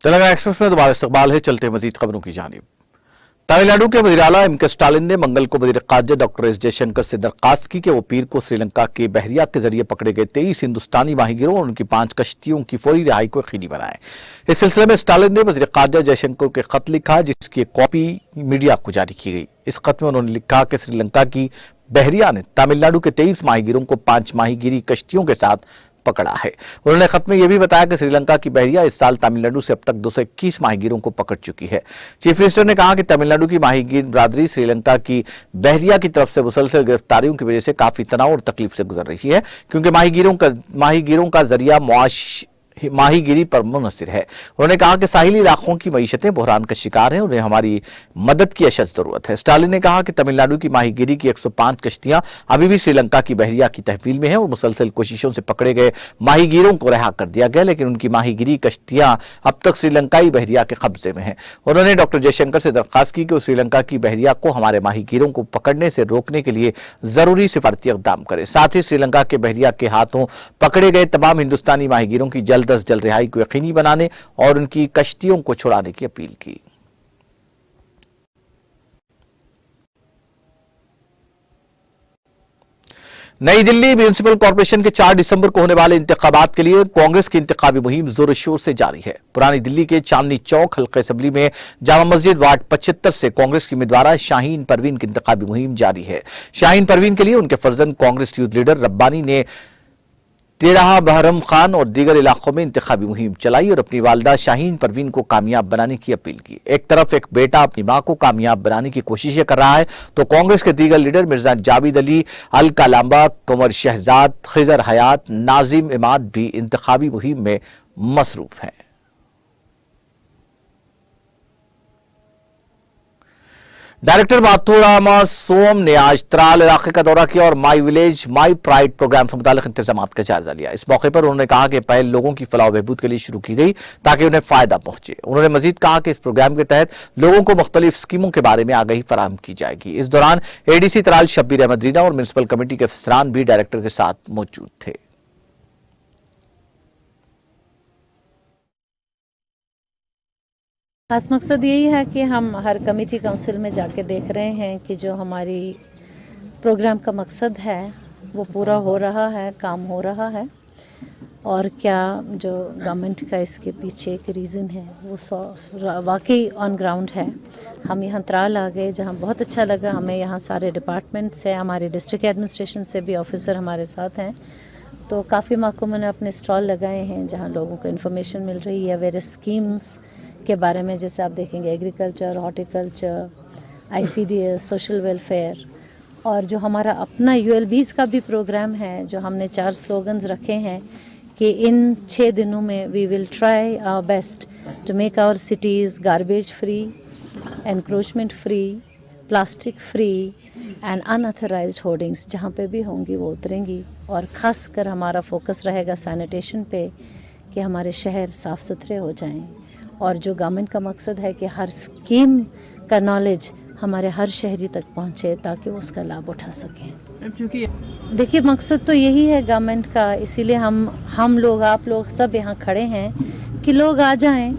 Telangana express में दोबारा इस्तकबाल है। चलते मजीद खबरों की जानिब। तमिलनाडु के वज़ीर आला एम के स्टालिन ने मंगल को वज़ीर ख़ारजा डॉक्टर एस जयशंकर से दरख्वास्त की कि वो पीर को श्रीलंका के बहरिया के जरिए पकड़े गए 23 हिंदुस्तानी माहीगिरों और उनकी 5 कश्तियों की फौरी रिहाई को यकीनी बनाए। इस सिलसिले में स्टालिन ने वज़ीर ख़ारजा जयशंकर को खत लिखा, जिसकी एक कॉपी मीडिया को जारी की गई। इस खत में उन्होंने लिखा कि श्रीलंका की बहरिया ने तमिलनाडु के 23 माहीगिरों को 5 माहीगिरी कश्तियों के साथ पकड़ा है। उन्होंने खत में यह भी बताया कि श्रीलंका की बहरिया इस साल तमिलनाडु से अब तक 221 माहीगिरों को पकड़ चुकी है। चीफ मिनिस्टर ने कहा कि तमिलनाडु की माहीगीर बरादरी श्रीलंका की बहरिया की तरफ से मुसलसल गिरफ्तारियों की वजह से काफी तनाव और तकलीफ से गुजर रही है, क्योंकि माहीगीरों का जरिया माहीगिरी पर मुनहसिर है। उन्होंने कहा कि साहिली इलाकों की मईशतें बहरान का शिकार हैं, उन्हें हमारी मदद की अशद जरूरत है। स्टालिन ने कहा कि तमिलनाडु की माहीगिरी की 105 कश्तियां अभी भी श्रीलंका की बहरिया की तहवील में हैं और मुसलसल कोशिशों से पकड़े गए माहीगिरों को रिहा कर दिया गया, लेकिन उनकी माहीगिरी कश्तियां अब तक श्रीलंकाई बहरिया के कब्जे में हैं। उन्होंने डॉक्टर जयशंकर से दरख्वास्त की कि वो श्रीलंका की बहरिया को हमारे माहीगिरों को पकड़ने से रोकने के लिए जरूरी सिफारती इक़दाम करे। साथ ही श्रीलंका के बहरिया के हाथों पकड़े गए तमाम हिंदुस्तानी माहीगिरों की जल्द अज जल्द रिहाई को यकीनी बनाने और उनकी कश्तियों को छुड़ाने की अपील की। नई दिल्ली म्यूनिसिपल कॉर्पोरेशन के 4 दिसंबर को होने वाले इंतखाबात के लिए कांग्रेस की इंतखाबी मुहिम जोर शोर से जारी है। पुरानी दिल्ली के चांदनी चौक हल्का असेंबली में जामा मस्जिद वार्ड 75 से कांग्रेस की उम्मीदवार शाहीन परवीन की इंतखाबी मुहिम जारी है। शाहीन परवीन के लिए उनके फर्जंद कांग्रेस यूथ लीडर रब्बानी ने तेराहा बहरम खान और दीगर इलाकों में इंतखाबी मुहिम चलाई और अपनी वालदा शाहीन परवीन को कामयाब बनाने की अपील की। एक तरफ एक बेटा अपनी मां को कामयाब बनाने की कोशिशें कर रहा है, तो कांग्रेस के दीगर लीडर मिर्जा जावेद अली, अल कलाम्बा, कंवर शहजाद, खिजर हयात, नाजिम इमाद भी इंतखाबी मुहिम में मसरूफ हैं। डायरेक्टर माथुरामा सोम ने आज त्राल इलाके का दौरा किया और my village my pride programme से मुताल्लिक इंतजाम का जायजा लिया। इस मौके पर उन्होंने कहा कि पहल लोगों की फलाह बहबूद के लिए शुरू की गई ताकि उन्हें फायदा पहुंचे। उन्होंने मजीद कहा कि इस प्रोग्राम के तहत लोगों को मुख्तलिफ स्कीमों के बारे में आगाही फराहम की जाएगी। इस दौरान एडीसी त्राल शब्बीर अहमद रीना और म्यूनिसिपल कमेटी के अफसरान भी डायरेक्टर के साथ मौजूद थे। खास मकसद यही है कि हम हर कमेटी काउंसिल में जाके देख रहे हैं कि जो हमारी प्रोग्राम का मकसद है वो पूरा हो रहा है, काम हो रहा है, और क्या जो गवर्नमेंट का इसके पीछे एक रीज़न है वो वाकई ऑन ग्राउंड है। हम यहाँ त्राल आ गए जहाँ बहुत अच्छा लगा हमें। यहाँ सारे डिपार्टमेंट से, हमारे डिस्ट्रिक्ट एडमिनिस्ट्रेशन से भी ऑफिसर हमारे साथ हैं, तो काफ़ी मौक़ों मैंने अपने स्टॉल लगाए हैं जहाँ लोगों को इन्फॉर्मेशन मिल रही है वेरियस स्कीम्स के बारे में। जैसे आप देखेंगे agriculture, horticulture, ICDS, social welfare, और जो हमारा अपना ULBs का भी प्रोग्राम है, जो हमने 4 स्लोगन्स रखे हैं कि इन 6 दिनों में we will try our best to make our cities garbage free, encroachment free, plastic free and unauthorised hoardings जहाँ पे भी होंगी वो उतरेंगी। और ख़ास कर हमारा फोकस रहेगा सैनिटेशन पे कि हमारे शहर साफ़ सुथरे हो जाएं, और जो गवर्नमेंट का मकसद है कि हर स्कीम का नॉलेज हमारे हर शहरी तक पहुंचे ताकि वो उसका लाभ उठा सकें। देखिए मकसद तो यही है गवर्नमेंट का, इसीलिए हम लोग, आप लोग सब यहाँ खड़े हैं कि लोग आ जाएं।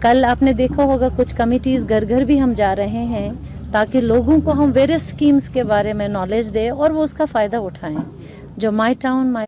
कल आपने देखा होगा कुछ कमिटीज़ घर घर भी हम जा रहे हैं ताकि लोगों को हम वेरियस स्कीम्स के बारे में नॉलेज दें और वो उसका फ़ायदा उठाएँ। जो माई टाउन माई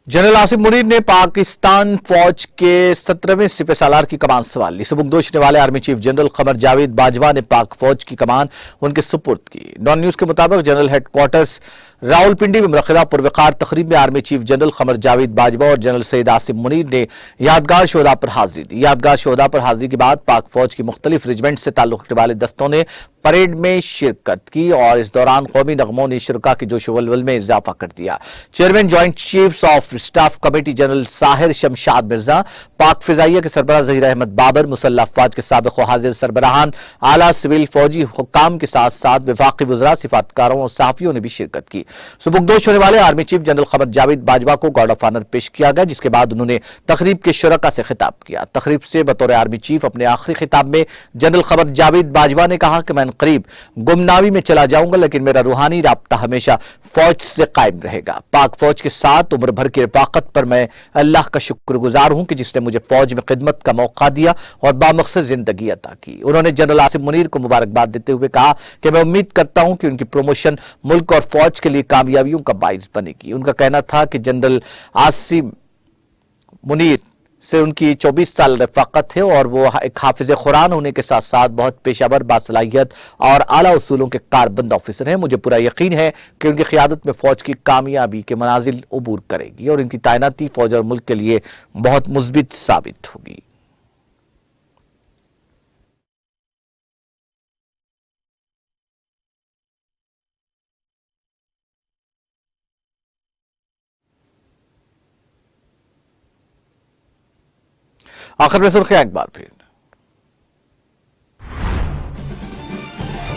जनरल आसिम मुनीर ने पाकिस्तान फौज के 17वें सिपह सालार की कमान संभाल ली। सबकदोश होने वाले army chief general Qamar Javed Bajwa ने पाक फौज की कमान उनके सुपुर्द की। डॉन न्यूज के मुताबिक जनरल हेडक्वार्टर्स रावलपिंडी में मुनक़िदा पुरवक़ार तकरीब में army chief general Qamar Javed Bajwa और जनरल सैयद आसिम मुनीर ने यादगार शोहदा पर हाजिरी दी। यादगार शोहदा पर हाजिरी के बाद पाक फौज की मुख्तलिफ रेजिमेंट से ताल्लुक़ रखने वाले दस्तों ने परेड में शिरकत की और इस दौरान कौमी नगमों ने शुरका की जोश वलवल में इजाफा कर दिया। Chairman joint chiefs of chief staff committee general Sahir Shamshad Mirza, पाक फिजाइया के सरबराह ज़हीर अहमद बाबर, मुसल्लह अफवाज के साबिक़ व हाजिर सरबराहान, आला सिविल फौजी हुक्काम के साथ साथ वफाकी वज़रा, सिफातकारों और सहाफ़ियों ने भी शिरकत की। सुबुकदोश होने वाले आर्मी चीफ जनरल क़मर जावेद बाजवा को गार्ड ऑफ ऑनर पेश किया गया, जिसके बाद उन्होंने तकरीब के शुरका से खिताब किया। तकरीब से बतौर आर्मी चीफ अपने आखिरी खिताब में जनरल क़मर जावेद बाजवा ने कहा कि मैं करीब गुमनावी में चला जाऊंगा, लेकिन मेरा रूहानी राब्ता हमेशा फौज से कायम रहेगा। पाक फौज के साथ उम्र भर की रफाकत पर मैं अल्लाह का शुक्रगुजार हूं कि जिसने मुझे फौज में खिदमत का मौका दिया और बामकसद जिंदगी अता की। उन्होंने जनरल आसिम मुनीर को मुबारकबाद देते हुए कहा कि मैं उम्मीद करता हूं कि उनकी प्रमोशन मुल्क और फौज के लिए कामयाबियों का बाइस बनेगी। उनका कहना था कि जनरल आसिम मुनीर से उनकी 24 साल रफाकत है और वो एक हाफिज कुरान होने के साथ साथ बहुत पेशावर, बासलाहियत और आला उसूलों के कारबंद ऑफिसर हैं। मुझे पूरा यकीन है कि उनकी क़ियादत में फौज की कामयाबी के मनाजिल उबूर करेगी और इनकी तैनाती फौज और मुल्क के लिए बहुत मुस्बित साबित होगी। आखिर में सुर्खियां एक बार फिर।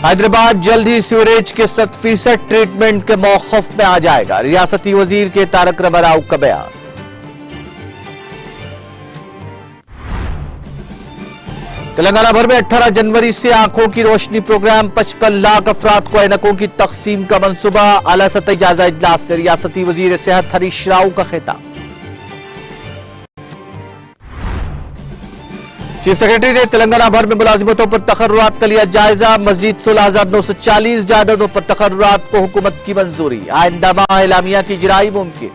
हैदराबाद जल्द ही सीवरेज के 100% ट्रीटमेंट के मौक़िफ़ में आ जाएगा, रियासती वजीर के तारक रामाराव का बयान। तेलंगाना भर में 18 जनवरी से आंखों की रोशनी प्रोग्राम, 55 लाख अफराद को ऐनकों की तकसीम का मंसूबा। आला सतही जायजा इजलास से रियासती वजीर सेहत हरीश राव का खिताब। चीफ सेक्रेटरी ने तेलंगाना भर में मुलाजिमतों पर तकर्रुरात का लिया जायजा, मजीद 16,940 जायदादों पर तकर्रुरात को हुकूमत की मंजूरी। आइंदा माह एलामिया की इजराई मुमकिन।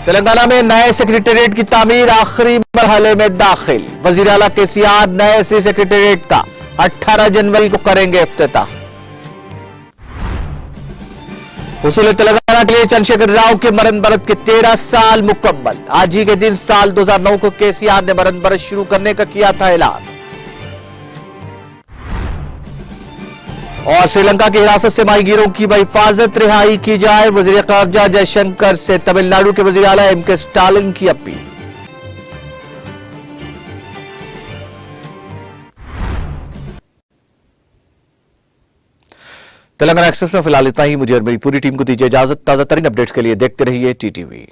तेलंगाना में नए सेक्रेटेरिएट की तामीर आखिरी मरहले में दाखिल, वजीर आला केसीआर नए सेक्रेटेरिएट का 18 जनवरी को करेंगे इफ्तिताह। हुसूल तेलंगाना के लिए चंद्रशेखर राव के मरण बरत के 13 साल मुकम्मल। आज ही के दिन साल 2009 को केसीआर ने मरण बरत शुरू करने का किया था ऐलान। और श्रीलंका की हिरासत से माहीगीरों की बहिफाजत रिहाई की जाए, वजीर ख़ारजा जयशंकर से तमिलनाडु के वजीर आला एम के स्टालिन की अपील। तेलंगाना एक्सप्रेस में फिलहाल इतना ही। मुझे और मेरी पूरी टीम को दीजिए इजाजत। ताजा तरीन अपडेट्स के लिए देखते रहिए टीटीवी।